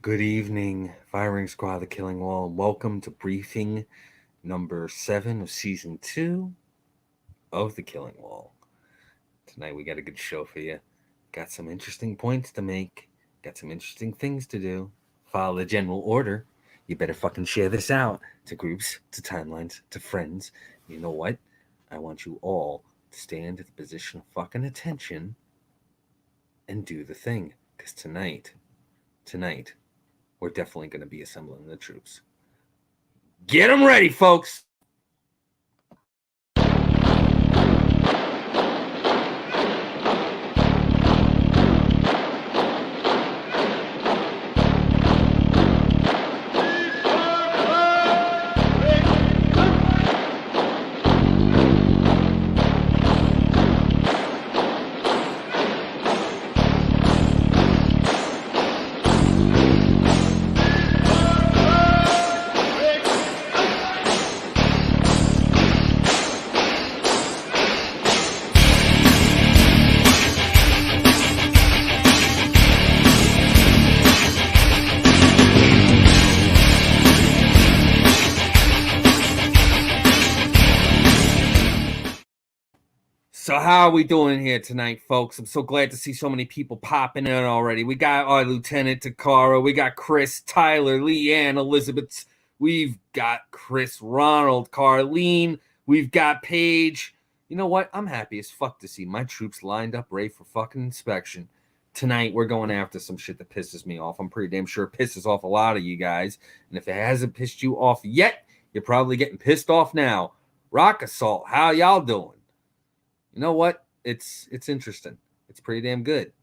Good evening, Firing Squad, The Killing Wall, and welcome to briefing number 7 of season 2 of The Killing Wall. Tonight we got a good show for you. Got some interesting points to make, got some interesting things to do. Follow the general order. You better fucking share this out to groups, to timelines, to friends. You know what? I want you all to stand at the position of fucking attention and do the thing. Because tonight, we're definitely going to be assembling the troops. Get them ready, folks! So how are we doing here tonight, folks? I'm so glad to see so many people popping in already. We got our Lieutenant Takara, we got Chris, Tyler, Leanne, Elizabeth, we've got Chris, Ronald, Carlene, we've got Paige. You know what? I'm happy as fuck to see my troops lined up ready for fucking inspection. Tonight, we're going after some shit that pisses me off. I'm pretty damn sure it pisses off a lot of you guys. And if it hasn't pissed you off yet, you're probably getting pissed off now. Rock Assault, how y'all doing? You know what? It's interesting. It's pretty damn good.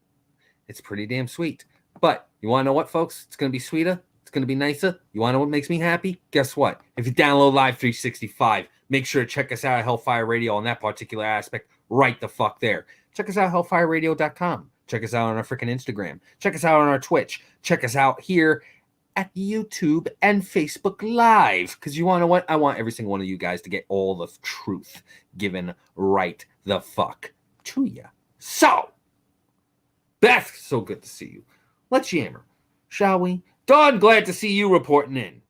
It's pretty damn sweet. But you want to know what, folks? It's going to be sweeter. It's going to be nicer. You want to know what makes me happy? Guess what? If you download Live 365, make sure to check us out at Hellfire Radio on that particular aspect right the fuck there. Check us out at hellfireradio.com. Check us out on our freaking Instagram. Check us out on our Twitch. Check us out here at YouTube and Facebook Live. Because you want to know what? I want every single one of you guys to get all the truth given right the fuck to you. So, Beth, so good to see you. Let's yammer, shall we? Dawn, glad to see you reporting in.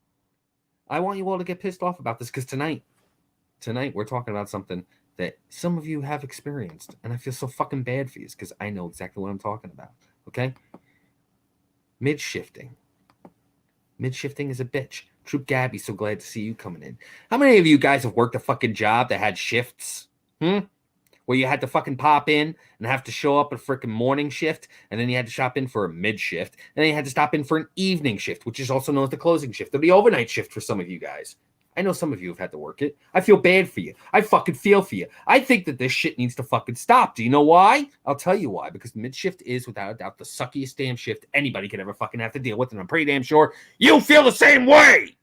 I want you all to get pissed off about this because tonight we're talking about something that some of you have experienced, and I feel so fucking bad for you because I know exactly what I'm talking about. Okay? MidShifting. MidShifting is a bitch. Troop Gabby, so glad to see you coming in. How many of you guys have worked a fucking job that had shifts? Where you had to fucking pop in and have to show up a freaking morning shift, and then you had to stop in for a mid shift, and then you had to stop in for an evening shift, which is also known as the closing shift, or the overnight shift for some of you guys. I know some of you have had to work it. I feel bad for you. I fucking feel for you. I think that this shit needs to fucking stop. Do you know why? I'll tell you why. Because mid shift is, without a doubt, the suckiest damn shift anybody could ever fucking have to deal with, and I'm pretty damn sure you feel the same way.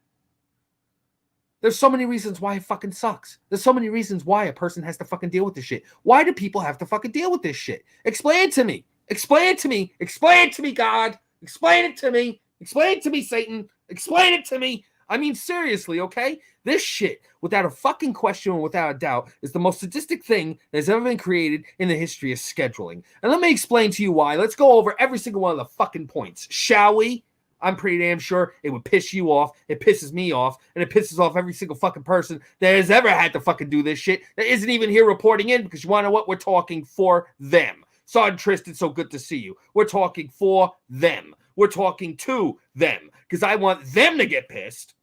There's so many reasons why it fucking sucks. There's so many reasons why a person has to fucking deal with this shit. Why do people have to fucking deal with this shit? Explain it to me. Explain it to me. Explain it to me, God. Explain it to me. Explain it to me, Satan. Explain it to me. I mean, seriously, okay? This shit, without a fucking question or without a doubt, is the most sadistic thing that has ever been created in the history of scheduling. And let me explain to you why. Let's go over every single one of the fucking points, shall we? I'm pretty damn sure it would piss you off. It pisses me off. And it pisses off every single fucking person that has ever had to fucking do this shit that isn't even here reporting in, because you want to know what? We're talking for them. Son Tristan, so good to see you. We're talking for them. We're talking to them, because I want them to get pissed.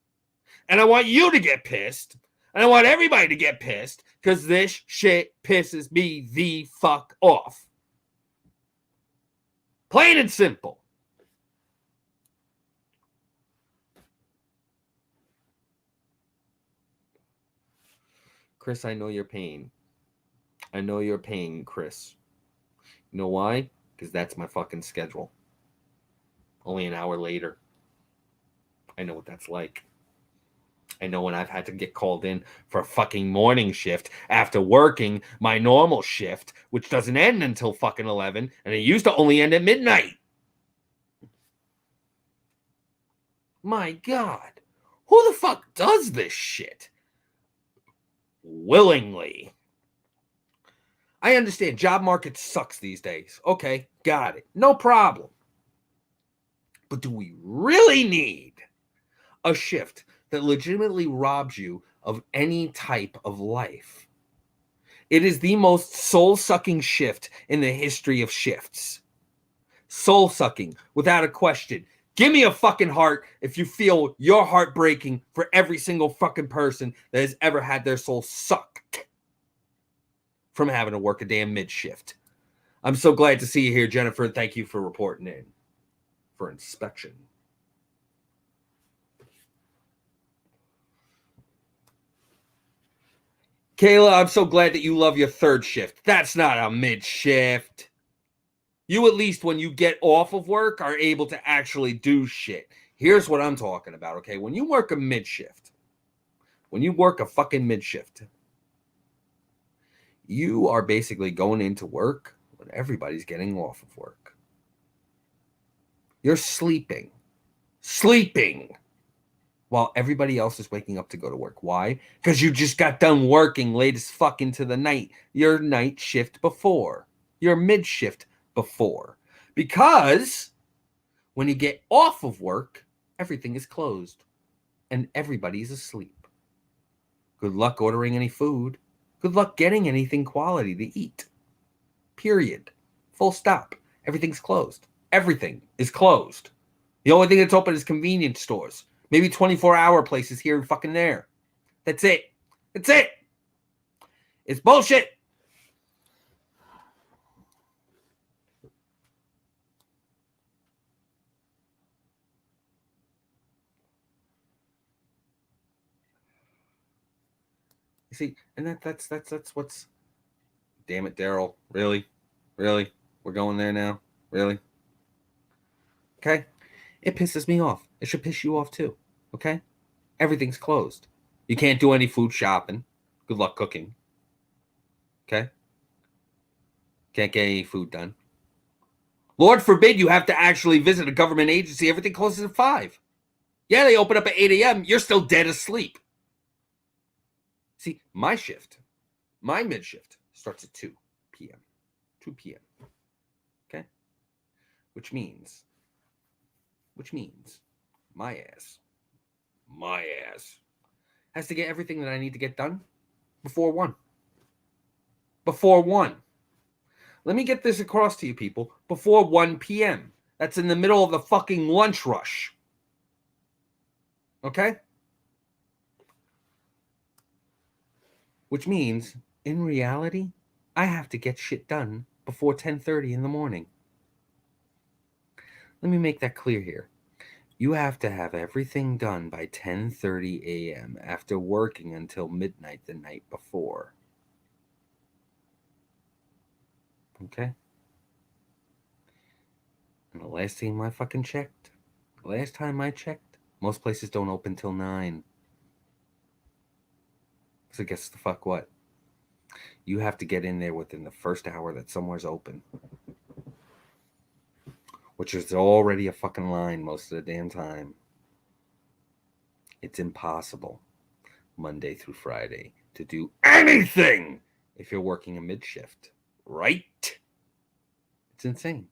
And I want you to get pissed. And I want everybody to get pissed, because this shit pisses me the fuck off. Plain and simple. Chris, I know your pain. I know your pain, Chris. You know why? Because that's my fucking schedule. Only an hour later. I know what that's like. I know when I've had to get called in for a fucking morning shift after working my normal shift, which doesn't end until fucking 11, and it used to only end at midnight. My God. Who the fuck does this shit? Willingly. I understand job market sucks these days. Okay, got it. No problem. But do we really need a shift that legitimately robs you of any type of life? It is the most soul-sucking shift in the history of shifts. Soul-sucking, without a question. Give me a fucking heart if you feel your heart breaking for every single fucking person that has ever had their soul sucked from having to work a damn mid-shift. I'm so glad to see you here, Jennifer. Thank you for reporting in for inspection. Kayla, I'm so glad that you love your third shift. That's not a mid-shift. You, at least when you get off of work, are able to actually do shit. Here's what I'm talking about, okay? When you work a mid-shift, when you work a fucking mid-shift, you are basically going into work when everybody's getting off of work. You're sleeping while everybody else is waking up to go to work. Why? Because you just got done working late as fuck into the night. Your night shift before. Your mid-shift before. Because when you get off of work, everything is closed and everybody's asleep. Good luck ordering any food. Good luck getting anything quality to eat. Period. Full stop. Everything's closed. Everything is closed. The only thing that's open is convenience stores. Maybe 24-hour places here and fucking there. That's it. That's it. It's bullshit. You see, and that's what's. Damn it, Daryl. Really? We're going there now? Really? Okay? It pisses me off. It should piss you off too. Okay? Everything's closed. You can't do any food shopping. Good luck cooking. Okay? Can't get any food done. Lord forbid you have to actually visit a government agency. Everything closes at 5. Yeah, they open up at 8 a.m. You're still dead asleep. See, my shift, my mid-shift, starts at 2 p.m. 2 p.m. Okay? Which means my ass has to get everything that I need to get done before 1. Before 1. Let me get this across to you people. Before 1 p.m. That's in the middle of the fucking lunch rush. Okay? Which means, in reality, I have to get shit done before 10:30 in the morning. Let me make that clear here. You have to have everything done by 10:30 a.m. after working until midnight the night before. Okay? And the last time I checked, most places don't open till 9. So guess the fuck what? You have to get in there within the first hour that somewhere's open. Which is already a fucking line most of the damn time. It's impossible, Monday through Friday, to do anything if you're working a mid-shift. Right? It's insane.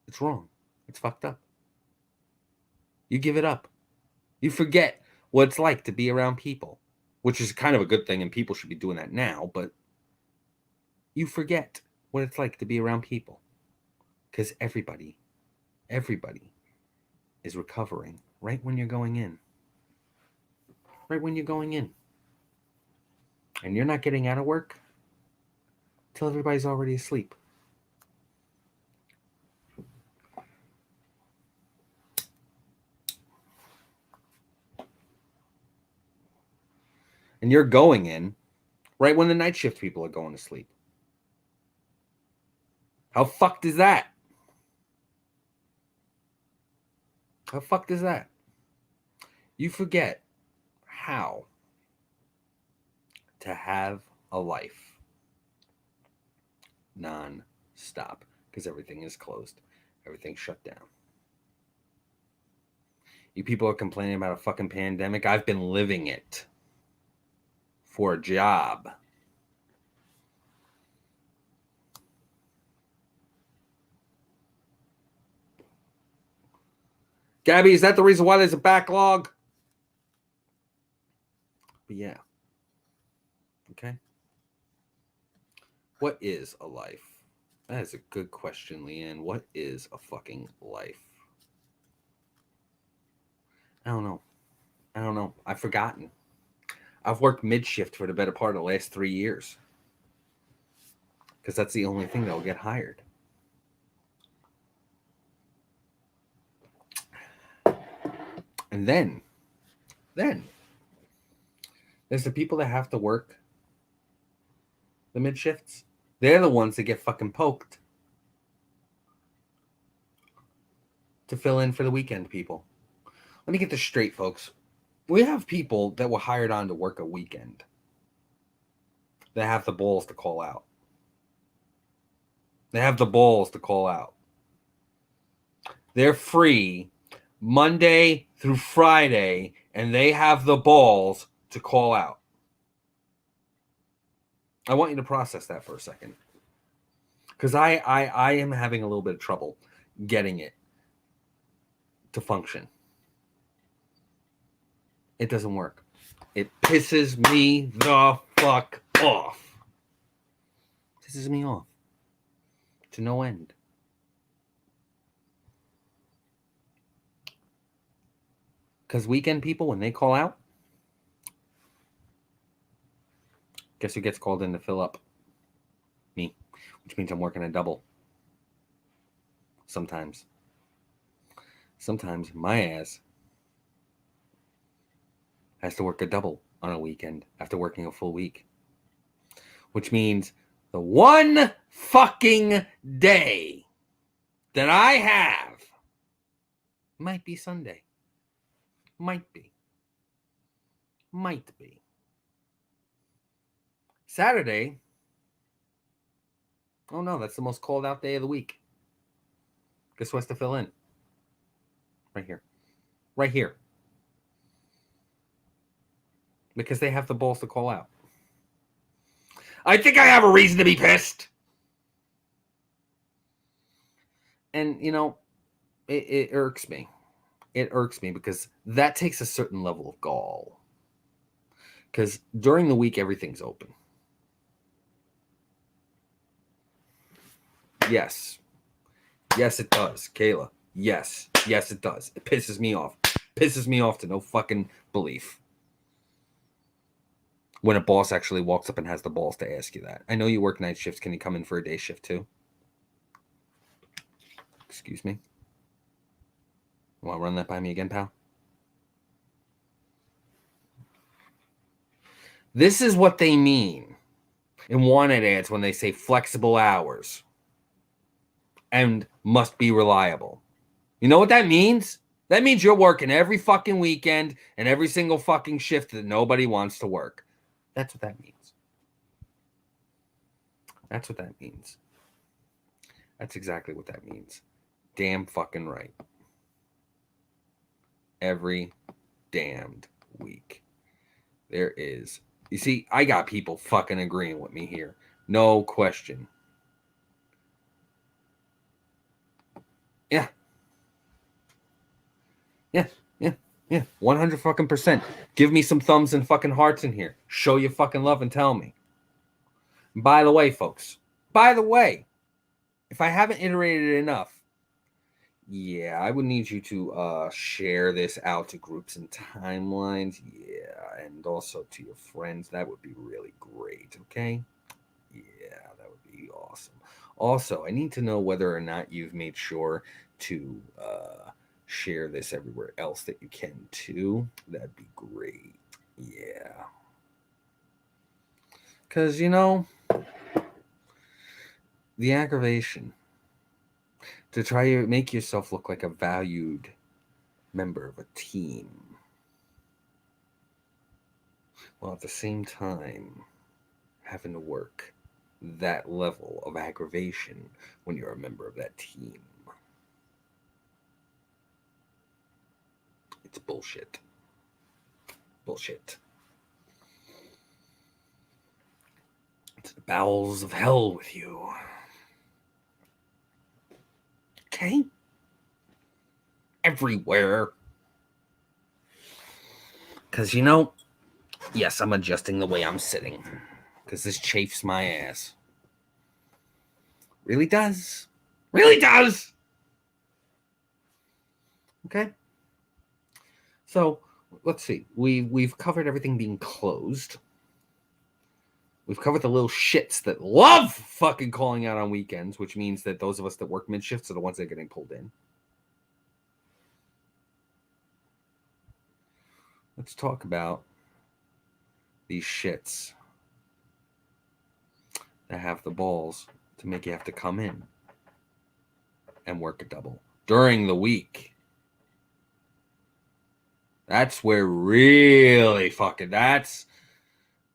It's wrong. It's fucked up. You give it up. You forget what it's like to be around people, which is kind of a good thing, and people should be doing that now, but you forget what it's like to be around people because everybody is recovering right when you're going in. Right when you're going in. And you're not getting out of work till everybody's already asleep. And you're going in right when the night shift people are going to sleep. How fucked is that? How fucked is that? You forget how to have a life non-stop because everything is closed. Everything's shut down. You people are complaining about a fucking pandemic. I've been living it for a job. Gabby, is that the reason why there's a backlog? But yeah. Okay. What is a life? That is a good question, Leanne. What is a fucking life? I don't know. I've forgotten. I've worked mid-shift for the better part of the last 3 years. Because that's the only thing that will get hired. And then there's the people that have to work the mid shifts. They're the ones that get fucking poked to fill in for the weekend people. Let me get this straight, folks. We have people that were hired on to work a weekend that have the balls to call out. They have the balls to call out. They're free Monday through Friday, and they have the balls to call out. I want you to process that for a second. Because I am having a little bit of trouble getting it to function. It doesn't work. It pisses me the fuck off. Pisses me off. To no end. Because weekend people, when they call out, guess who gets called in to fill up? Me. Which means I'm working a double. Sometimes. Sometimes my ass has to work a double on a weekend after working a full week. Which means the one fucking day that I have might be Sunday. Might be. Saturday. Oh no, that's the most called out day of the week. Guess who has to fill in? Right here. Right here. Because they have the balls to call out. I think I have a reason to be pissed. And, you know, it irks me. It irks me because that takes a certain level of gall. Because during the week, everything's open. Yes. Yes, it does. Kayla. Yes. Yes, it does. It pisses me off. Pisses me off to no fucking belief. When a boss actually walks up and has the balls to ask you that. I know you work night shifts. Can you come in for a day shift too? Excuse me? You want to run that by me again, pal? This is what they mean in wanted ads when they say flexible hours and must be reliable. You know what that means? That means you're working every fucking weekend and every single fucking shift that nobody wants to work. That's what that means. That's what that means. That's exactly what that means. Damn fucking right. Every damned week. There is. You see, I got people fucking agreeing with me here. No question. Yeah. 100 fucking %. Give me some thumbs and fucking hearts in here. Show your fucking love and tell me. By the way, folks. By the way, if I haven't iterated enough, yeah, I would need you to share this out to groups and timelines. Yeah, and also to your friends. That would be really great, okay? Yeah, that would be awesome. Also, I need to know whether or not you've made sure to share this everywhere else that you can too. That'd be great. Yeah. Because, you know, the aggravation to try to make yourself look like a valued member of a team, while at the same time having to work that level of aggravation when you're a member of that team. It's bullshit. Bullshit. It's the bowels of hell with you. Okay? everywhere. Because, yes, I'm adjusting the way I'm sitting. Because this chafes my ass. Really does. Really does. Okay. So, let's see. We've covered everything being closed. We've covered the little shits that love fucking calling out on weekends, which means that those of us that work mid-shifts are the ones that are getting pulled in. Let's talk about these shits that have the balls to make you have to come in and work a double during the week. That's where really fucking that's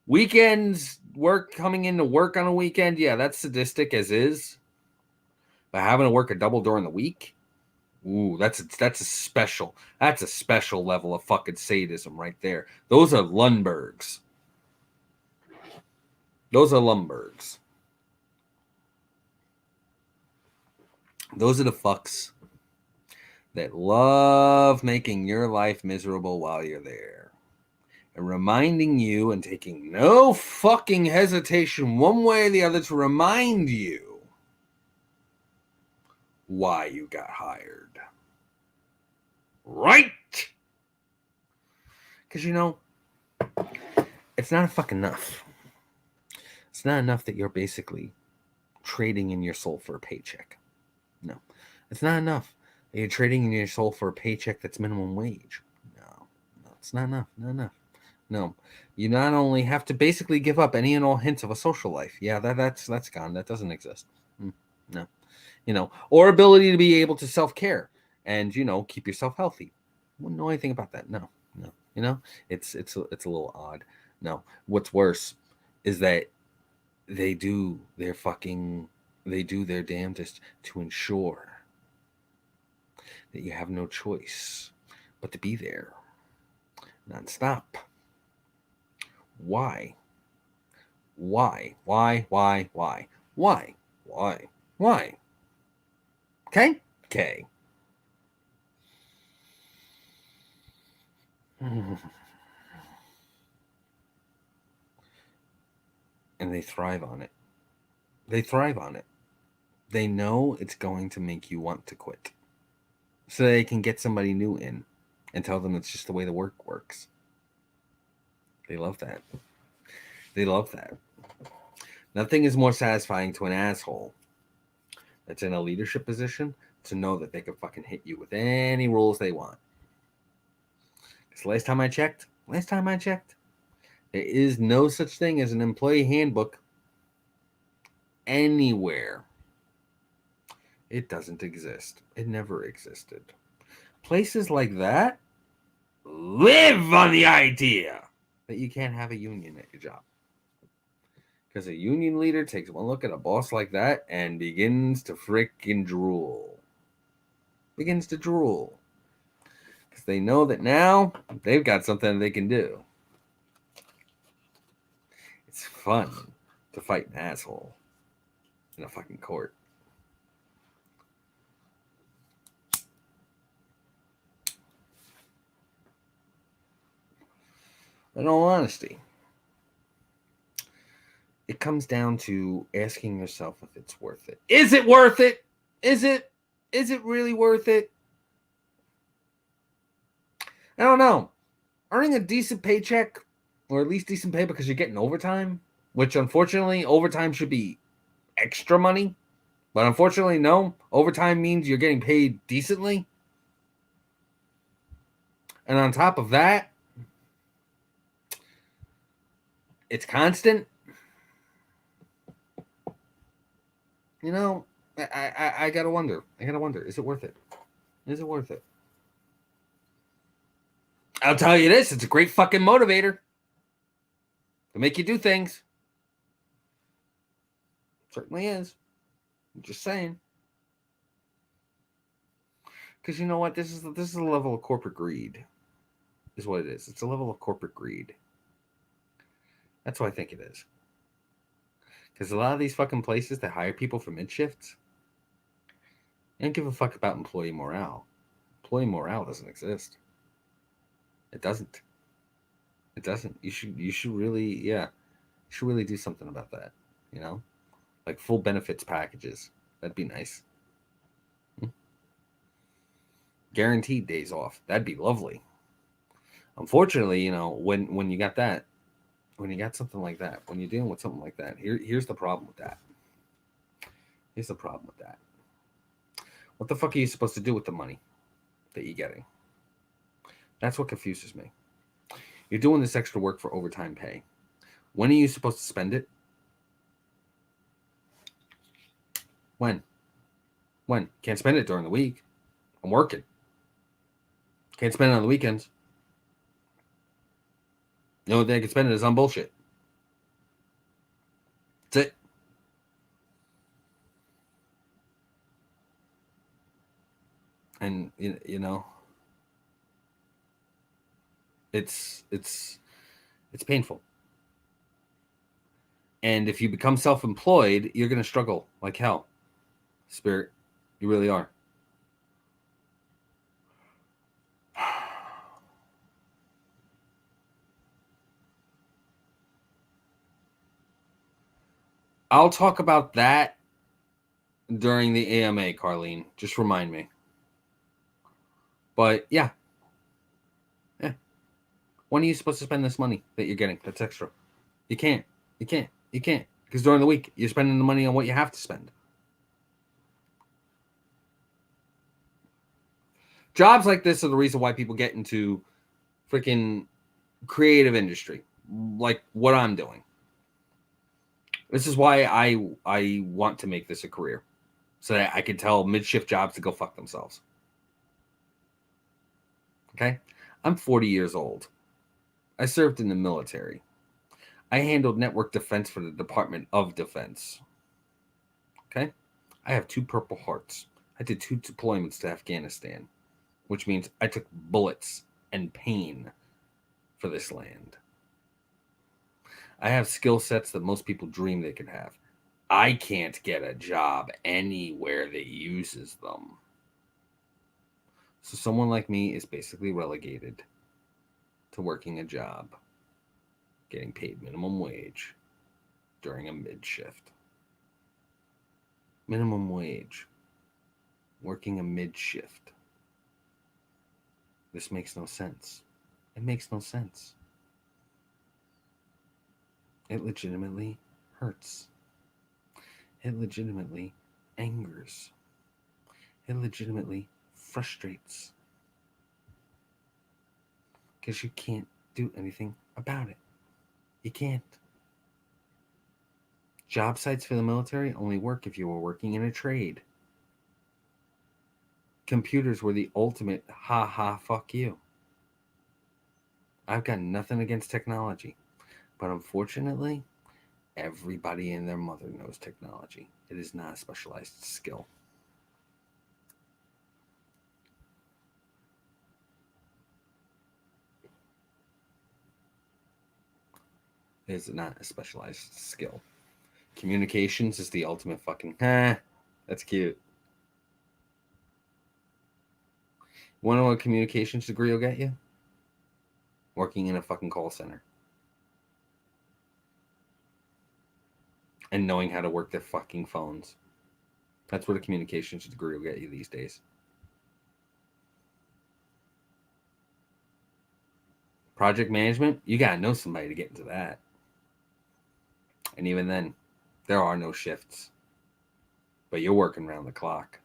weekends work coming into work on a weekend. Yeah, that's sadistic as is. But having to work a double during the week, ooh, that's a special level of fucking sadism right there. Those are Lundbergs. Those are Lundbergs. Those are the fucks that love making your life miserable while you're there. And reminding you and taking no fucking hesitation one way or the other to remind you why you got hired. Right? Because, it's not fucking enough. It's not enough that you're basically trading in your soul for a paycheck. No. It's not enough that you're trading in your soul for a paycheck that's minimum wage. No, it's not enough. Not enough. No. You not only have to basically give up any and all hints of a social life. Yeah, that's gone. That doesn't exist. No. Or ability to be able to self-care and, keep yourself healthy. Wouldn't know anything about that. No. It's a little odd. No. What's worse is that they do their damnedest to ensure that you have no choice but to be there nonstop. Why? Okay? And they thrive on it. They know it's going to make you want to quit. So they can get somebody new in and tell them it's just the way the work works. They love that. Nothing is more satisfying to an asshole that's in a leadership position to know that they can fucking hit you with any rules they want. Because last time I checked, there is no such thing as an employee handbook anywhere. It doesn't exist. It never existed. Places like that live on the idea that you can't have a union at your job. Because a union leader takes one look at a boss like that and begins to frickin' drool. Because they know that now they've got something they can do. It's fun to fight an asshole in a fucking court. In all honesty, it comes down to asking yourself if it's worth it. Is it worth it? Is it really worth it? I don't know. Earning a decent paycheck, or at least decent pay because you're getting overtime, which unfortunately overtime should be extra money, but unfortunately no. Overtime means you're getting paid decently. And on top of that, it's constant. I gotta wonder. Is it worth it? I'll tell you this, it's a great fucking motivator to make you do things. It certainly is. I'm just saying. Because you know what? This is a level of corporate greed. Is what it is. It's a level of corporate greed. That's what I think it is. Because a lot of these fucking places that hire people for mid-shifts, they don't give a fuck about employee morale. Employee morale doesn't exist. It doesn't. It doesn't. You should really, you should really do something about that. You know, like full benefits packages. That'd be nice. Guaranteed days off. That'd be lovely. Unfortunately, you know, when you got that, when you got something like that, when you're dealing with something like that, here's the problem with that. Here's the problem with that. What the fuck are you supposed to do with the money that you're getting? That's what confuses me. You're doing this extra work for overtime pay. When are you supposed to spend it? When? Can't spend it during the week. I'm working. Can't spend it on the weekends. The only thing I can spend it is on bullshit. That's it. And you know, it's painful. And if you become self-employed, you're going to struggle like hell. Spirit, you really are. I'll talk about that during the AMA, Carlene. Just remind me. But yeah. When are you supposed to spend this money that you're getting that's extra? You can't. Because during the week, you're spending the money on what you have to spend. Jobs like this are the reason why people get into freaking creative industry, like what I'm doing. This is why I want to make this a career, so that I can tell mid-shift jobs to go fuck themselves. Okay? I'm 40 years old. I served in the military. I handled network defense for the Department of Defense. Okay? I have 2 Purple Hearts. I did 2 deployments to Afghanistan, which means I took bullets and pain for this land. I have skill sets that most people dream they could have. I can't get a job anywhere that uses them. So someone like me is basically relegated to working a job, getting paid minimum wage during a mid-shift. Minimum wage. Working a mid-shift. This makes no sense. It makes no sense. It legitimately hurts. It legitimately angers. It legitimately frustrates. Because you can't do anything about it. You can't. Job sites for the military only work if you were working in a trade. Computers were the ultimate ha fuck you. I've got nothing against technology, but unfortunately, everybody and their mother knows technology. It is not a specialized skill. It is not a specialized skill. Communications is the ultimate fucking, that's cute. You want to know what a communications degree will get you? Working in a fucking call center. And knowing how to work their fucking phones. That's what a communications degree will get you these days. Project management, you gotta know somebody to get into that. And even then, there are no shifts. But you're working around the clock.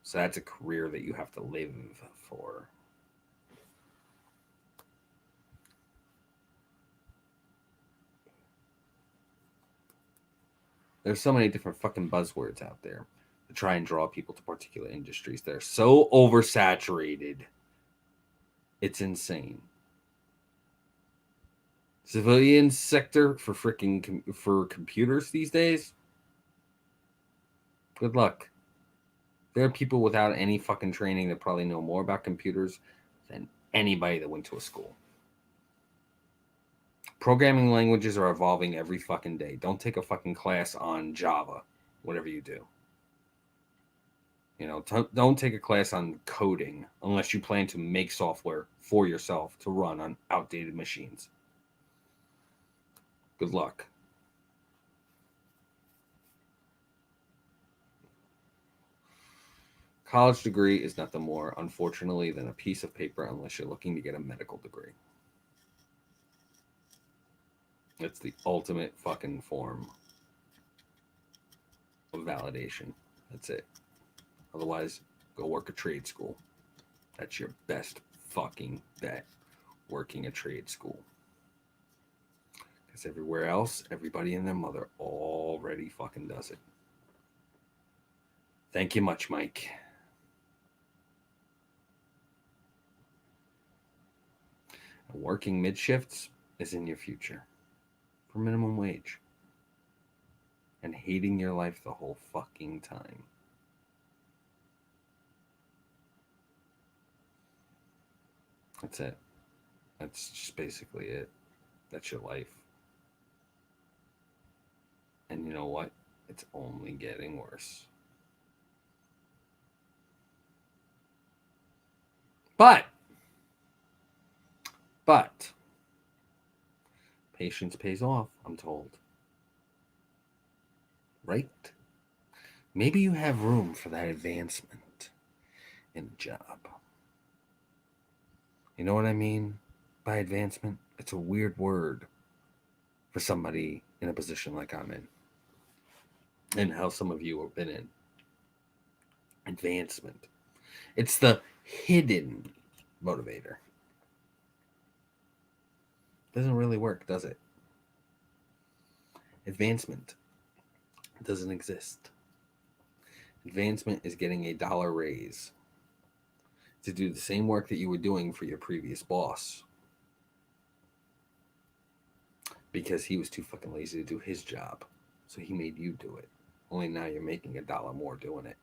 So that's a career that you have to live for. There's so many different fucking buzzwords out there to try and draw people to particular industries. They're so oversaturated. It's insane. Civilian sector for freaking for computers these days. Good luck. There are people without any fucking training that probably know more about computers than anybody that went to a school. Programming languages are evolving every fucking day. Don't take a fucking class on Java, whatever you do. Don't take a class on coding unless you plan to make software for yourself to run on outdated machines. Good luck. College degree is nothing more, unfortunately, than a piece of paper unless you're looking to get a medical degree. It's the ultimate fucking form of validation. That's it. Otherwise, go work a trade school. That's your best fucking bet, working a trade school. Because everywhere else, everybody and their mother already fucking does it. Thank you much, Mike. Working mid shifts is in your future for minimum wage and hating your life the whole fucking time. That's it. That's just basically it. That's your life. And you know what? It's only getting worse. But patience pays off, I'm told. Right? Maybe you have room for that advancement in a job. You know what I mean by advancement? It's a weird word for somebody in a position like I'm in, and how some of you have been in. Advancement. It's the hidden motivator. Doesn't really work, does it? Advancement doesn't exist. Advancement is getting a dollar raise to do the same work that you were doing for your previous boss because he was too fucking lazy to do his job. So he made you do it. Only now you're making $1 more doing it.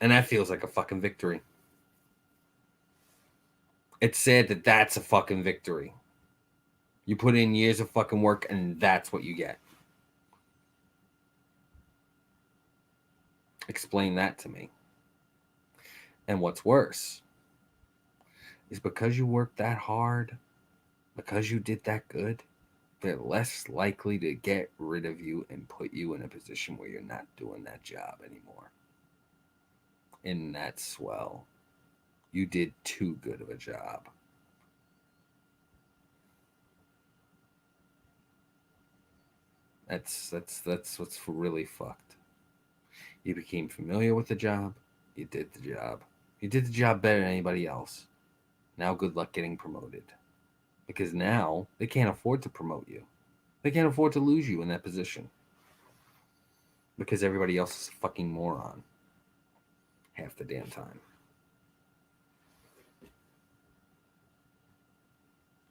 And that feels like a fucking victory. It's sad that that's a fucking victory. You put in years of fucking work and that's what you get. Explain that to me. And what's worse is because you worked that hard, because you did that good, they're less likely to get rid of you and put you in a position where you're not doing that job anymore. And that's swell. You did too good of a job. That's what's really fucked. You became familiar with the job. You did the job. You did the job better than anybody else. Now good luck getting promoted. Because now they can't afford to promote you. They can't afford to lose you in that position. Because everybody else is a fucking moron. Half the damn time.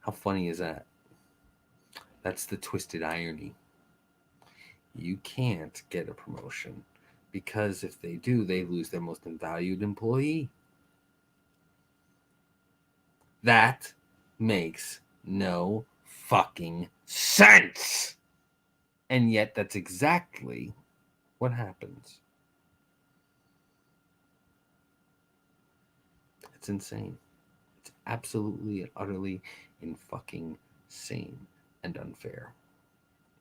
How funny is that? That's the twisted irony. You can't get a promotion because if they do, they lose their most valued employee. That makes no fucking sense. And yet that's exactly what happens. It's insane. It's absolutely and utterly fucking insane and unfair.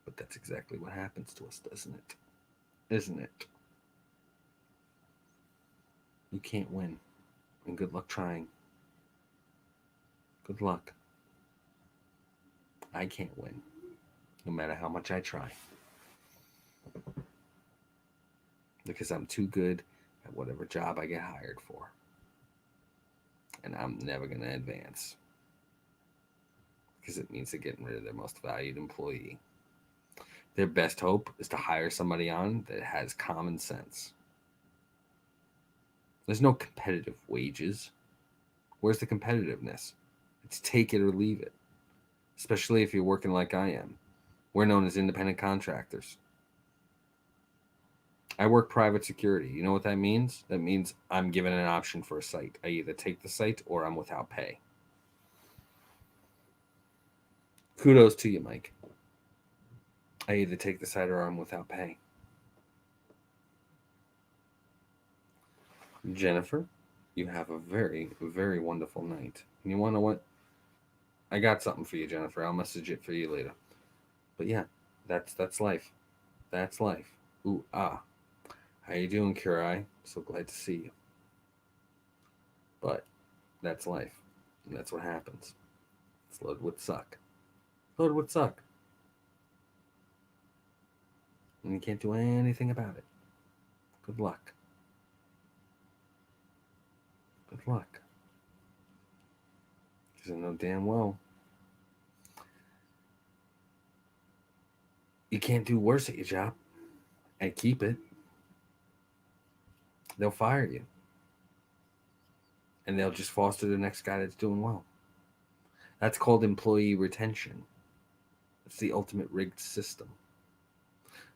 But that's exactly what happens to us, doesn't it? Isn't it? You can't win. And good luck trying. Good luck. I can't win, no matter how much I try. Because I'm too good at whatever job I get hired for. And I'm never going to advance. Because it means they're getting rid of their most valued employee. Their best hope is to hire somebody on that has common sense. There's no competitive wages. Where's the competitiveness? It's take it or leave it. Especially if you're working like I am. We're known as independent contractors. I work private security. You know what that means? That means I'm given an option for a site. I either take the site or I'm without pay. Kudos to you, Mike. I either take the site or I'm without pay. Jennifer, you have a very, very wonderful night. And you want to know what? I got something for you, Jennifer. I'll message it for you later. But yeah, that's life. That's life. Ooh, ah. How you doing, Kurai? So glad to see you. But that's life. And that's what happens. This load would suck. Load would suck. And you can't do anything about it. Good luck. Good luck. Because I know damn well you can't do worse at your job and keep it. They'll fire you. And they'll just foster the next guy that's doing well. That's called employee retention. It's the ultimate rigged system.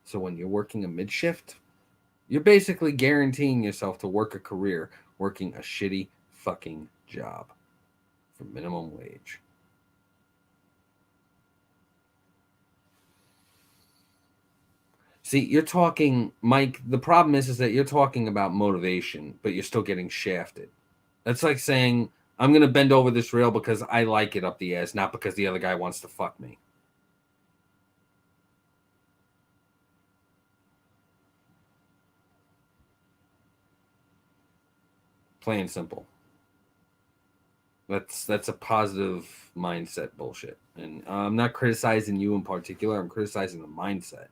So when you're working a mid-shift, you're basically guaranteeing yourself to work a career working a shitty fucking job for minimum wage. See, you're talking, Mike, the problem is that you're talking about motivation, but you're still getting shafted. That's like saying, I'm going to bend over this rail because I like it up the ass, not because the other guy wants to fuck me. Plain and simple. That's a positive mindset bullshit. And I'm not criticizing you in particular. I'm criticizing the mindset.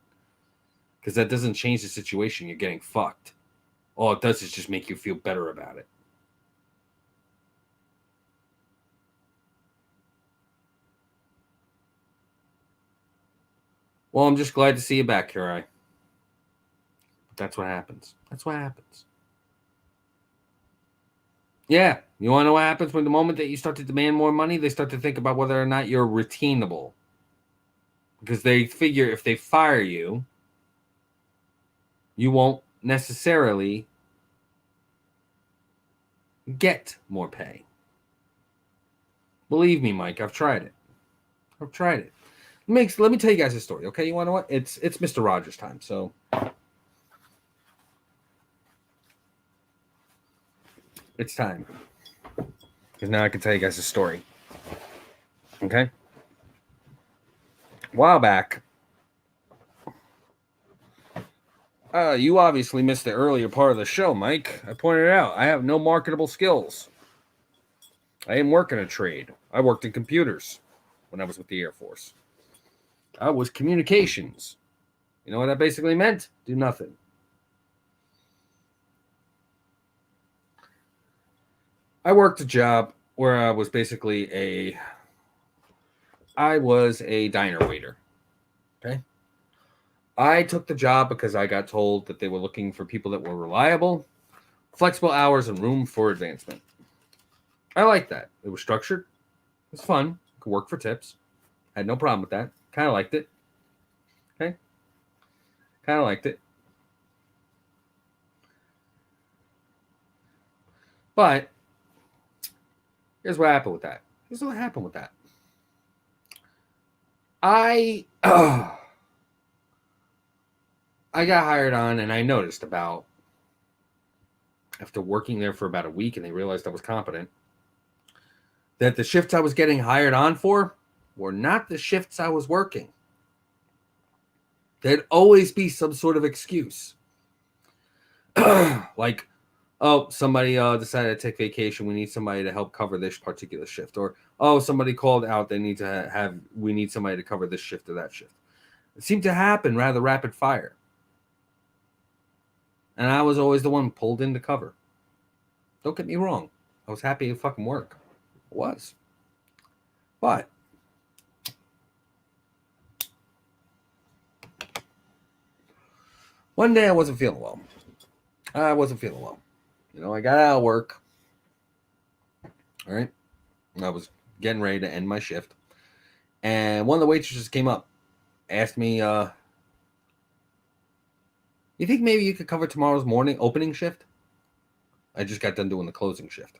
Because that doesn't change the situation. You're getting fucked. All it does is just make you feel better about it. Well, I'm just glad to see you back, Kurai. That's what happens. That's what happens. Yeah. You want to know what happens when the moment that you start to demand more money, they start to think about whether or not you're retainable. Because they figure if they fire you, you won't necessarily get more pay. Believe me, Mike, I've tried it. I've tried it. Let me tell you guys a story, okay? You want to know what? It's Mr. Rogers time, so it's time. Because now I can tell you guys a story. Okay? A while back, you obviously missed the earlier part of the show, Mike. I pointed out I have no marketable skills. I didn't work in a trade. I worked in computers when I was with the Air Force. I was communications. You know what that basically meant? Do nothing. I worked a job where I was basically a diner waiter. Okay. I took the job because I got told that they were looking for people that were reliable, flexible hours, and room for advancement. I liked that. It was structured. It was fun. Could work for tips. Had no problem with that. Kind of liked it. Okay. Kind of liked it. But here's what happened with that. I got hired on, and I noticed after working there for about a week, and they realized I was competent, that the shifts I was getting hired on for were not the shifts I was working. There'd always be some sort of excuse. Like, oh, somebody decided to take vacation. We need somebody to help cover this particular shift. Or, oh, somebody called out. We need somebody to cover this shift or that shift. It seemed to happen rather rapid fire. And I was always the one pulled in to cover. Don't get me wrong. I was happy to fucking work. I was. But one day I wasn't feeling well. You know, I got out of work. All right. And I was getting ready to end my shift. And one of the waitresses came up, asked me, you think maybe you could cover tomorrow's morning opening shift? I just got done doing the closing shift.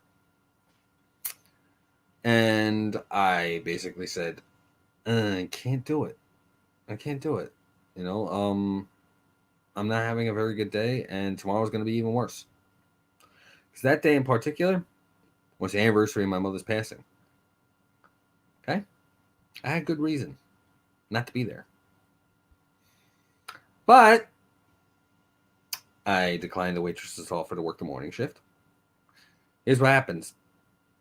And I basically said, I can't do it. You know, I'm not having a very good day, and tomorrow's going to be even worse. Because that day in particular was the anniversary of my mother's passing. Okay? I had good reason not to be there. But I declined the waitress's offer to work the morning shift. Here's what happens.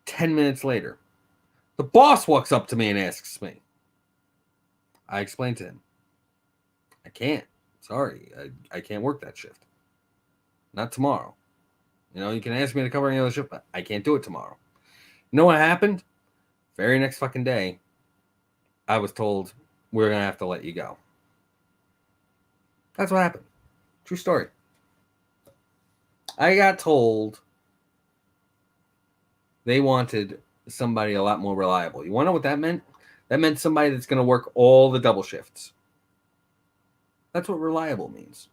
10 minutes later, the boss walks up to me and asks me. I explained to him, I can't. Sorry, I can't work that shift. Not tomorrow. You know, you can ask me to cover any other shift, but I can't do it tomorrow. You know what happened? Very next fucking day, I was told we're going to have to let you go. That's what happened. True story. I got told they wanted somebody a lot more reliable. You want to know what that meant? That meant somebody that's going to work all the double shifts. That's what reliable means.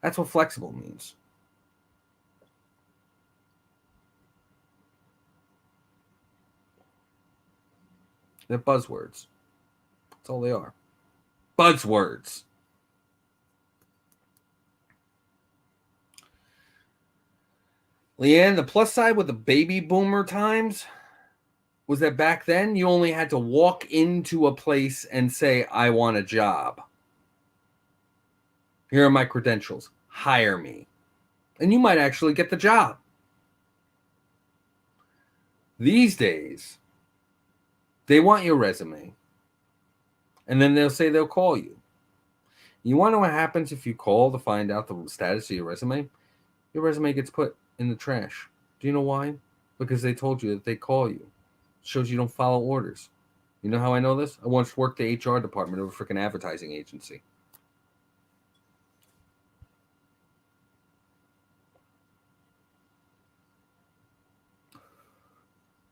That's what flexible means. They're buzzwords. That's all they are. Buzzwords. Leanne, the plus side with the baby boomer times was that back then you only had to walk into a place and say, I want a job. Here are my credentials. Hire me. And you might actually get the job. These days, they want your resume. And then they'll say they'll call you. You want to know what happens if you call to find out the status of your resume? Your resume gets put in the trash. Do you know why? Because they told you that they call you. It shows you don't follow orders. You know how I know this? I once worked the HR department of a freaking advertising agency.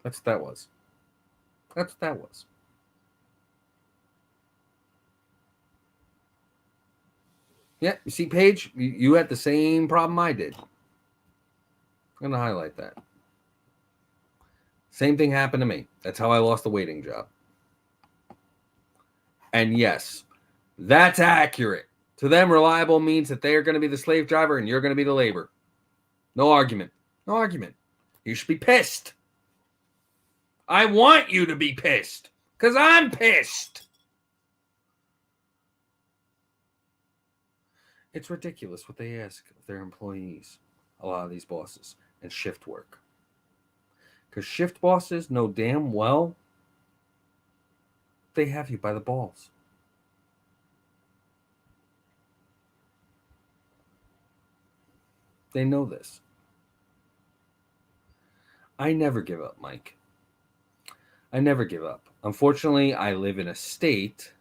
That's what that was. That's what that was. Yeah, you see, Paige, you had the same problem I did. I'm going to highlight that. Same thing happened to me. That's how I lost the waiting job. And yes, that's accurate. To them, reliable means that they're going to be the slave driver and you're going to be the labor. No argument. No argument. You should be pissed. I want you to be pissed because I'm pissed. It's ridiculous what they ask of their employees, a lot of these bosses, and shift work. Because shift bosses know damn well they have you by the balls. They know this. I never give up, Mike. I never give up. Unfortunately, I live in a state.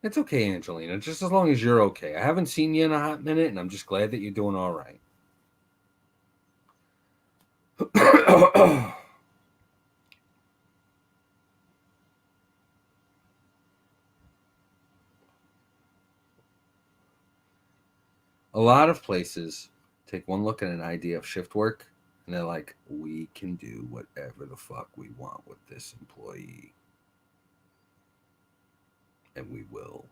It's okay, Angelina, just as long as you're okay. I haven't seen you in a hot minute, and I'm just glad that you're doing all right. A lot of places take one look at an idea of shift work, and they're like, we can do whatever the fuck we want with this employee. And we will.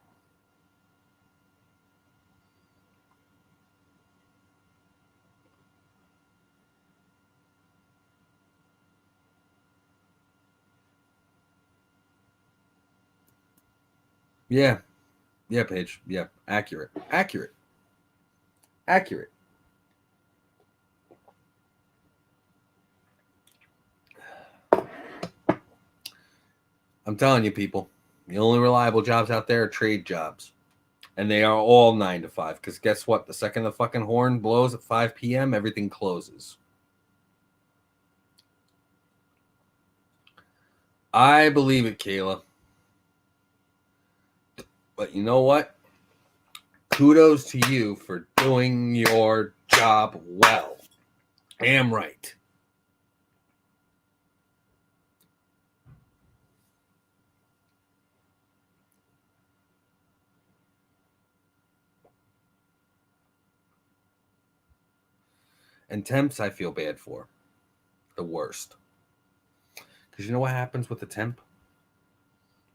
Yeah. Yeah, Paige. Yeah. Accurate. Accurate. Accurate. I'm telling you, people, the only reliable jobs out there are trade jobs. And they are all 9 to 5. Because guess what? The second the fucking horn blows at 5 p.m., everything closes. I believe it, Kayla. But you know what? Kudos to you for doing your job well. Damn right. And temps, I feel bad for. The worst. Because you know what happens with the temp?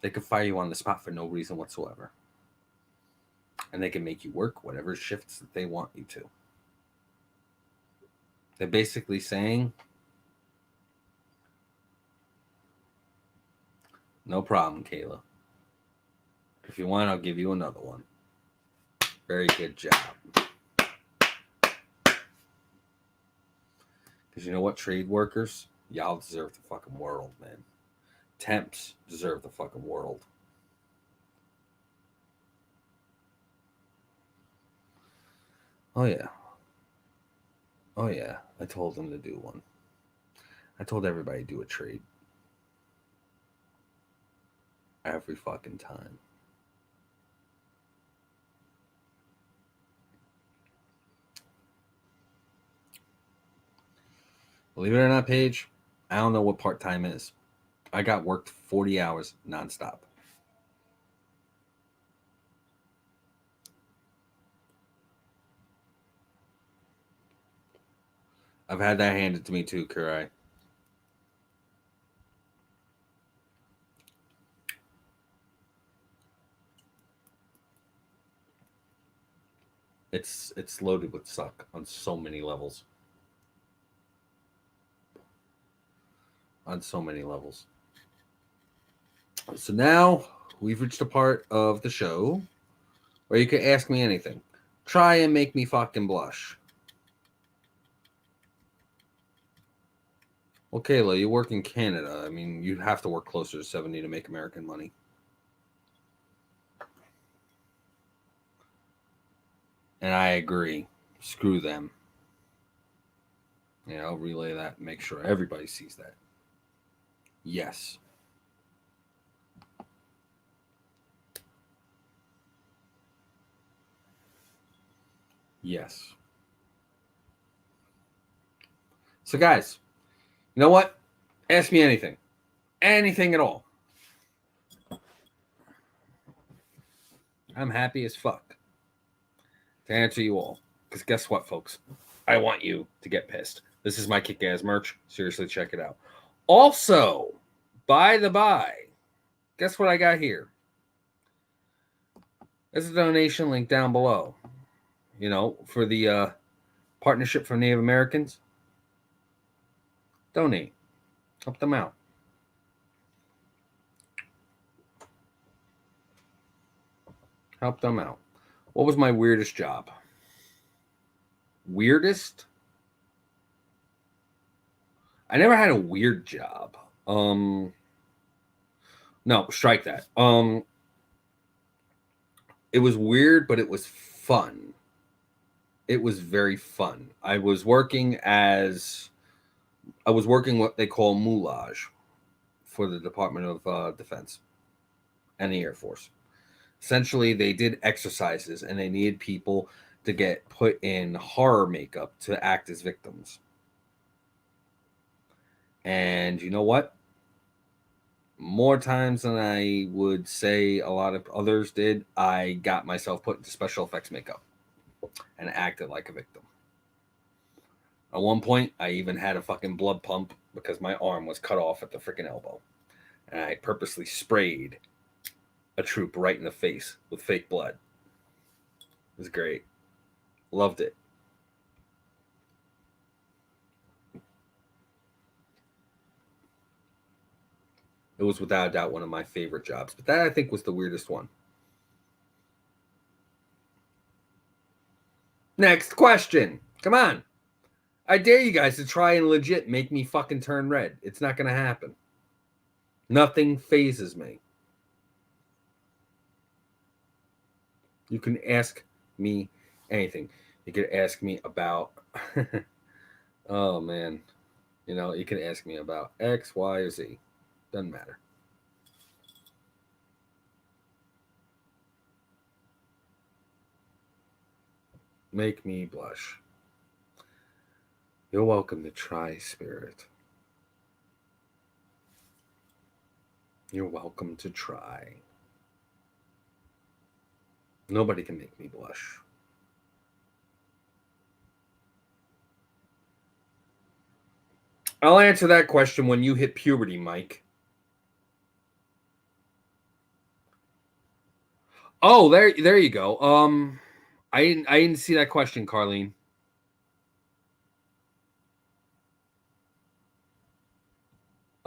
They could fire you on the spot for no reason whatsoever. And they can make you work whatever shifts that they want you to. They're basically saying, no problem, Kayla. If you want, I'll give you another one. Very good job. Because you know what, trade workers? Y'all deserve the fucking world, man. Temps deserve the fucking world. Oh, yeah. Oh, yeah. I told them to do one. I told everybody to do a trade. Every fucking time. Believe it or not, Paige, I don't know what part-time is. I got worked 40 hours nonstop. I've had that handed to me too, Kurai. It's loaded with suck on so many levels. On so many levels. So now we've reached a part of the show where you can ask me anything. Try and make me fucking blush. Well, Kayla, you work in Canada. I mean, you have to work closer to 70 to make American money. And I agree. Screw them. Yeah, I'll relay that and make sure everybody sees that. Yes. Yes. So, guys, you know what? Ask me anything. Anything at all. I'm happy as fuck to answer you all. Because guess what, folks? I want you to get pissed. This is my kick-ass merch. Seriously, check it out. Also, by the by, guess what I got here? There's a donation link down below. You know, for the Partnership for Native Americans. Donate. Help them out. Help them out. What was my weirdest job? Weirdest? I never had a weird job. No, strike that. It was weird, but it was fun. It was very fun. I was working what they call moulage for the Department of Defense and the Air Force. Essentially, they did exercises and they needed people to get put in horror makeup to act as victims. And you know what? More times than I would say a lot of others did, I got myself put into special effects makeup and acted like a victim. At one point, I even had a fucking blood pump because my arm was cut off at the freaking elbow. And I purposely sprayed a troop right in the face with fake blood. It was great. Loved it. It was without a doubt one of my favorite jobs. But that, I think, was the weirdest one. Next question. Come on. I dare you guys to try and legit make me fucking turn red. It's not going to happen. Nothing phases me. You can ask me anything. You could ask me about, oh man, you know, you can ask me about X, Y, or Z. Doesn't matter. Make me blush. You're welcome to try, Spirit. You're welcome to try. Nobody can make me blush. I'll answer that question when you hit puberty, Mike. Oh, there you go. I didn't see that question, Carlene.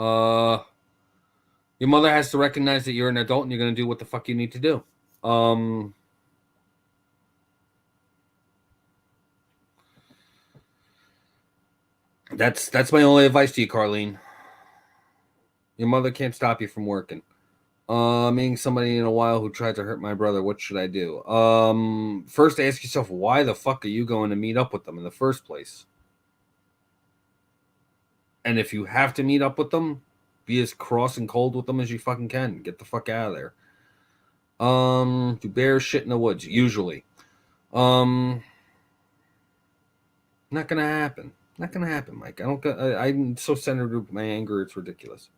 Your mother has to recognize that you're an adult and you're going to do what the fuck you need to do. That's my only advice to you, Carlene. Your mother can't stop you from working. Meeting somebody in a while who tried to hurt my brother. What should I do? First ask yourself, why the fuck are you going to meet up with them in the first place? And if you have to meet up with them, be as cross and cold with them as you fucking can. Get the fuck out of there. Do bears shit in the woods? Usually. Not gonna happen. Not gonna happen, Mike. I'm so centered with my anger, it's ridiculous.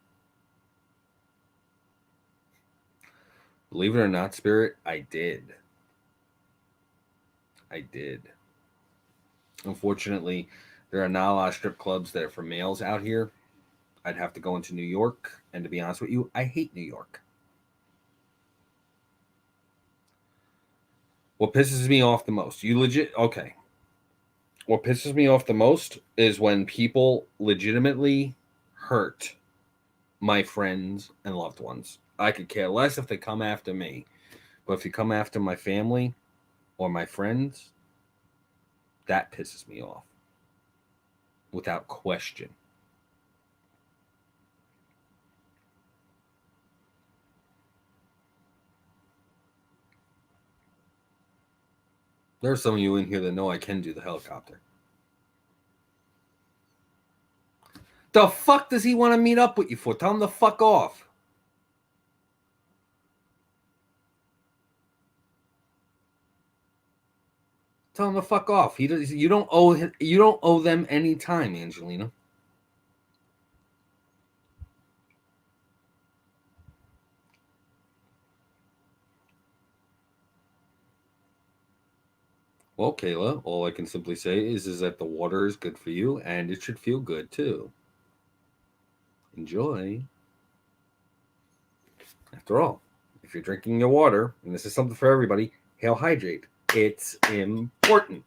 Believe it or not, Spirit, I did. Unfortunately, there are not a lot of strip clubs that are for males out here. I'd have to go into New York, and to be honest with you, I hate New York. What pisses me off the most, okay. What pisses me off the most is when people legitimately hurt my friends and loved ones. I could care less if they come after me, but if you come after my family or my friends, that pisses me off without question. There are some of you in here that know I can do the helicopter. The fuck does he want to meet up with you for? Tell him to fuck off. Tell him to fuck off. You don't owe them any time, Angelina. Well, Kayla, all I can simply say is that the water is good for you and it should feel good too. Enjoy. After all, if you're drinking your water, and this is something for everybody, hail hydrate. It's important.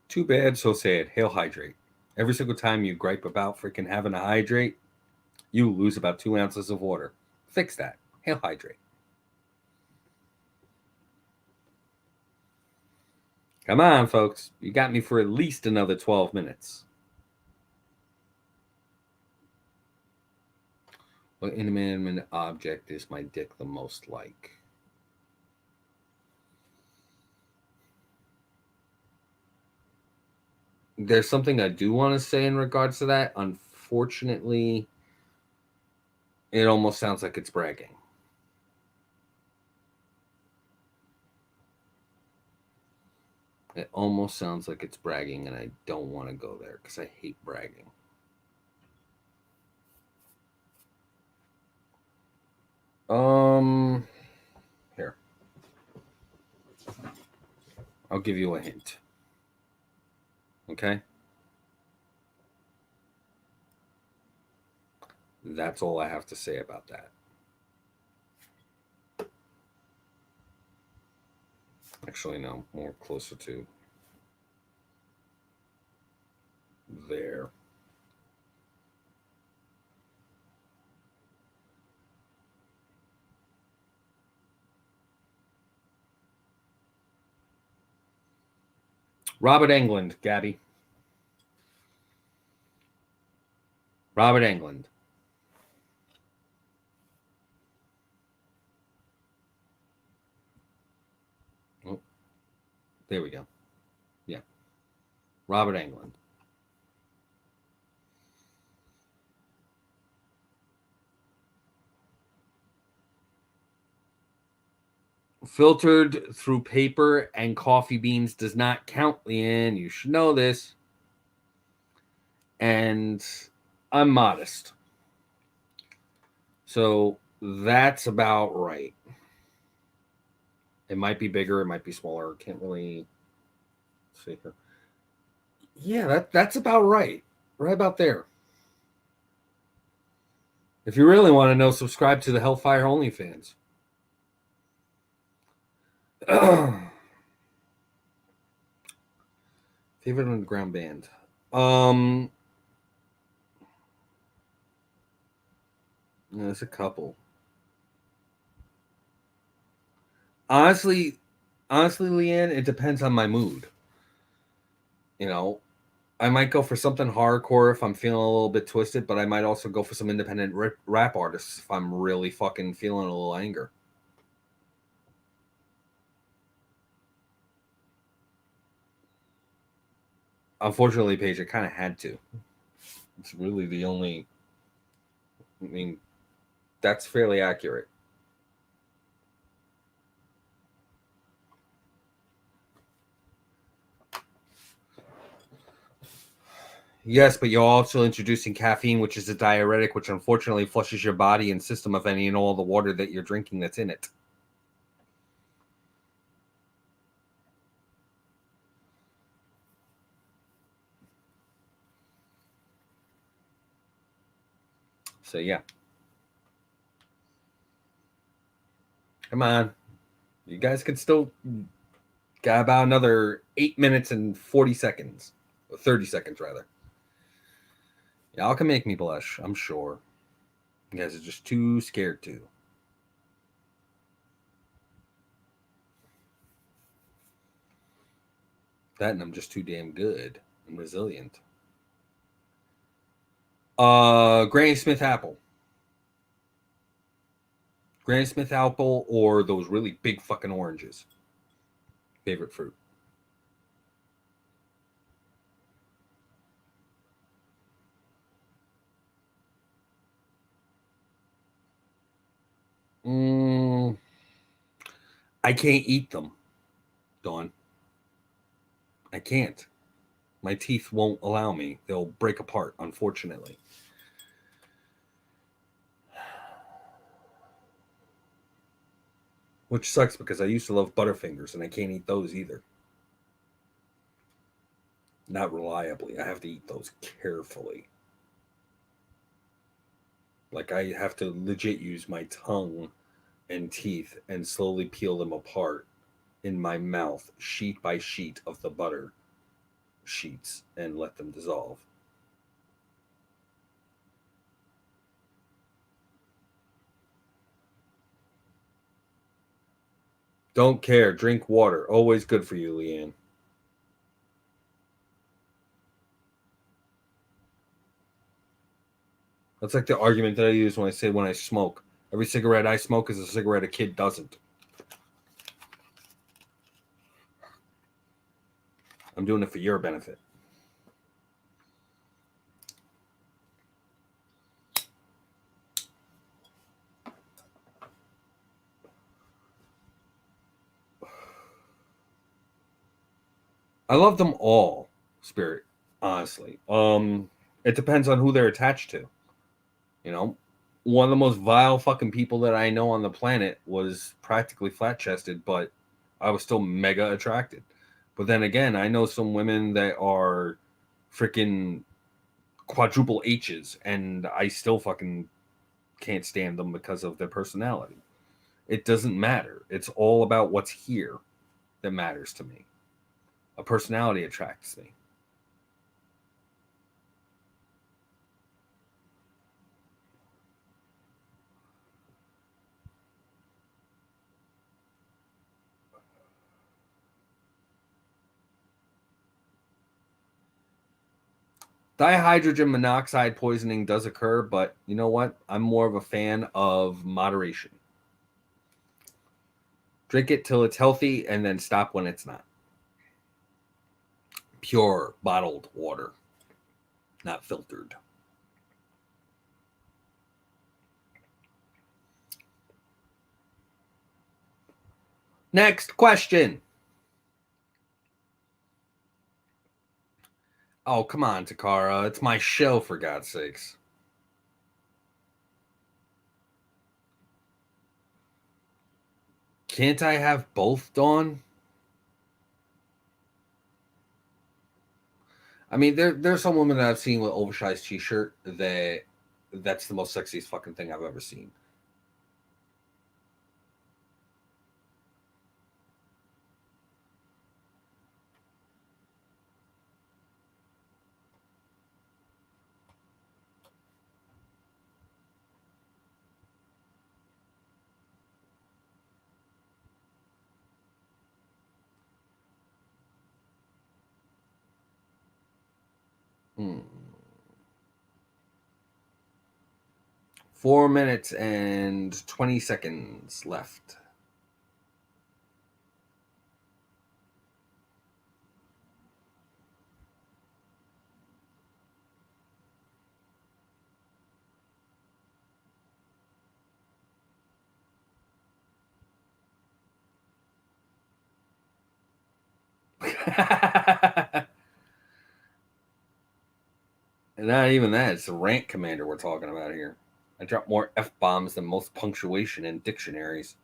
Too bad, so sad. Hail hydrate. Every single time you gripe about freaking having to hydrate, you lose about 2 ounces of water. Fix that. Hail hydrate. Come on, folks. You got me for at least another 12 minutes. What inanimate object is my dick the most like? There's something I do want to say in regards to that. Unfortunately, it almost sounds like it's bragging. It almost sounds like it's bragging, and I don't want to go there because I hate bragging. Here. I'll give you a hint. Okay? That's all I have to say about that. Actually, no, more closer to there. Robert Englund, Gabby. Robert Englund. Oh, there we go. Yeah. Robert Englund. Filtered through paper and coffee beans does not count, Leanne. You should know this. And I'm modest. So that's about right. It might be bigger, it might be smaller. Can't really see here. Yeah, that's about right. Right about there. If you really want to know, subscribe to the Hellfire OnlyFans. Favorite underground band. Um, there's a couple. Honestly, Leanne, it depends on my mood. You know, I might go for something hardcore if I'm feeling a little bit twisted, but I might also go for some independent rap artists if I'm really fucking feeling a little anger. Unfortunately, Paige, I kind of had to. It's really the only. I mean, that's fairly accurate. Yes, but you're also introducing caffeine, which is a diuretic, which unfortunately flushes your body and system of any and all the water that you're drinking that's in it. So yeah, come on, you guys can still got about another 8 minutes and 40 seconds, 30 seconds rather. Y'all can make me blush, I'm sure. You guys are just too scared to. That and I'm just too damn good and resilient. Granny Smith apple. Granny Smith apple or those really big fucking oranges. Favorite fruit. Mm, I can't eat them, Dawn. I can't. My teeth won't allow me. They'll break apart, unfortunately. Which sucks because I used to love Butterfingers and I can't eat those either. Not reliably. I have to eat those carefully. Like I have to legit use my tongue and teeth and slowly peel them apart in my mouth, sheet by sheet of the butter sheets, and let them dissolve. Don't care. Drink water. Always good for you, Leanne. That's like the argument that I use when I say when I smoke. Every cigarette I smoke is a cigarette a kid doesn't. I'm doing it for your benefit. I love them all, Spirit, honestly. It depends on who they're attached to. You know, one of the most vile fucking people that I know on the planet was practically flat chested, but I was still mega attracted. But then again, I know some women that are freaking quadruple H's, and I still fucking can't stand them because of their personality. It doesn't matter. It's all about what's here that matters to me. A personality attracts me. Dihydrogen monoxide poisoning does occur, but you know what? I'm more of a fan of moderation. Drink it till it's healthy and then stop when it's not. Pure bottled water, not filtered. Next question. Oh, come on, Takara. It's my show, for God's sakes. Can't I have both, Dawn? I mean, there's some women that I've seen with oversized t-shirt that's the most sexiest fucking thing I've ever seen. Hmm. 4 minutes and 20 seconds left. And not even that, it's the rank commander we're talking about here. I drop more F bombs than most punctuation in dictionaries.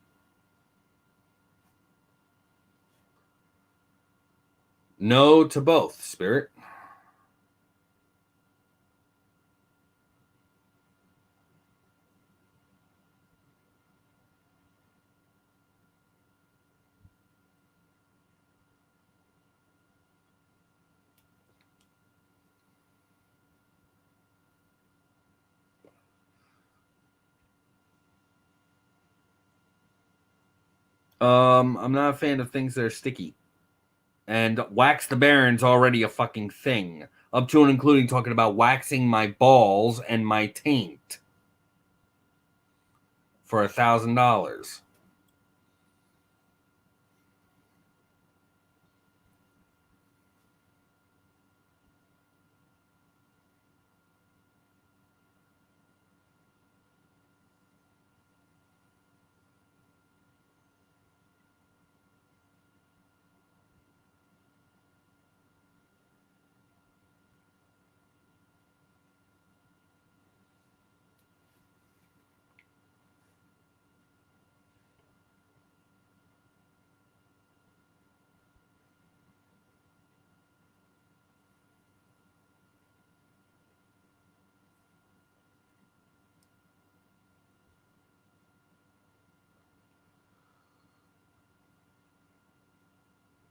No to both, Spirit. I'm not a fan of things that are sticky. And wax the Baron's already a fucking thing. Up to and including talking about waxing my balls and my taint for $1,000.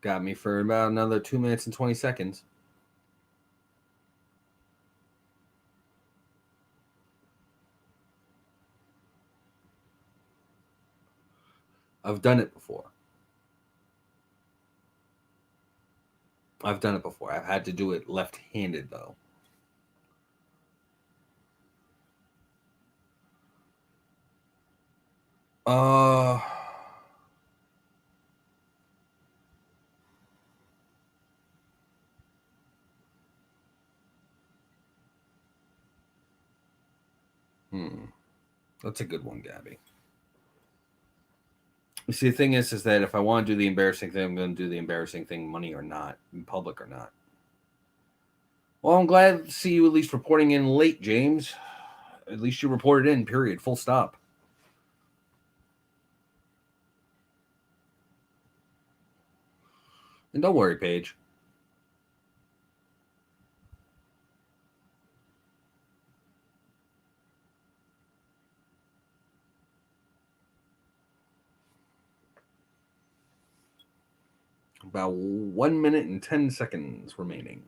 Got me for about another 2 minutes and 20 seconds. I've done it before. I've done it before. I've had to do it left-handed though. Uh That's a good one, Gabby. You see, the thing is that if I want to do the embarrassing thing, I'm going to do the embarrassing thing, money or not, in public or not. Well, I'm glad to see you at least reporting in late, James. At least you reported in, period, full stop. And don't worry, Paige. About 1 minute and 10 seconds remaining.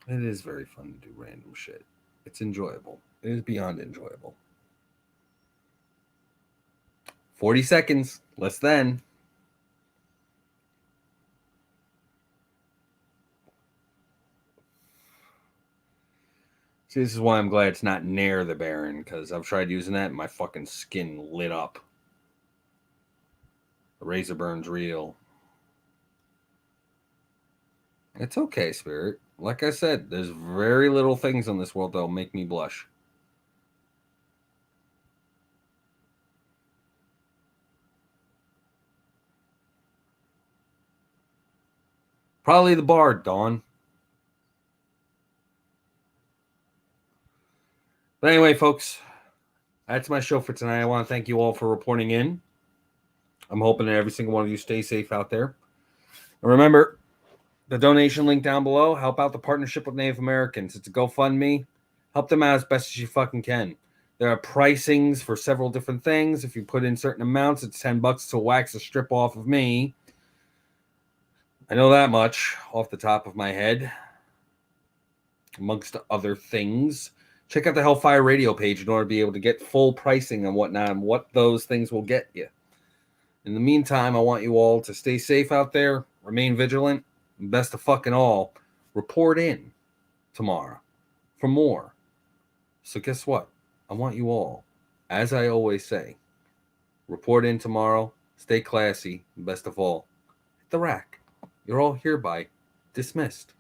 It is very fun to do random shit. It's enjoyable. It is beyond enjoyable. 40 seconds, less than. See, this is why I'm glad it's not near the Baron, because I've tried using that and my fucking skin lit up. The razor burn's real. It's okay, Spirit. Like I said, there's very little things in this world that'll make me blush. Probably the Bard, Dawn. But anyway, folks, that's my show for tonight. I want to thank you all for reporting in. I'm hoping that every single one of you stay safe out there. And remember, the donation link down below, help out the partnership with Native Americans. It's a GoFundMe. Help them out as best as you fucking can. There are pricings for several different things. If you put in certain amounts, it's $10 to wax a strip off of me. I know that much off the top of my head, amongst other things. Check out the Hellfire Radio page in order to be able to get full pricing and whatnot and what those things will get you. In the meantime, I want you all to stay safe out there, remain vigilant, and best of fucking all, report in tomorrow for more. So guess what? I want you all, as I always say, report in tomorrow, stay classy, and best of all, hit the rack. You're all hereby dismissed.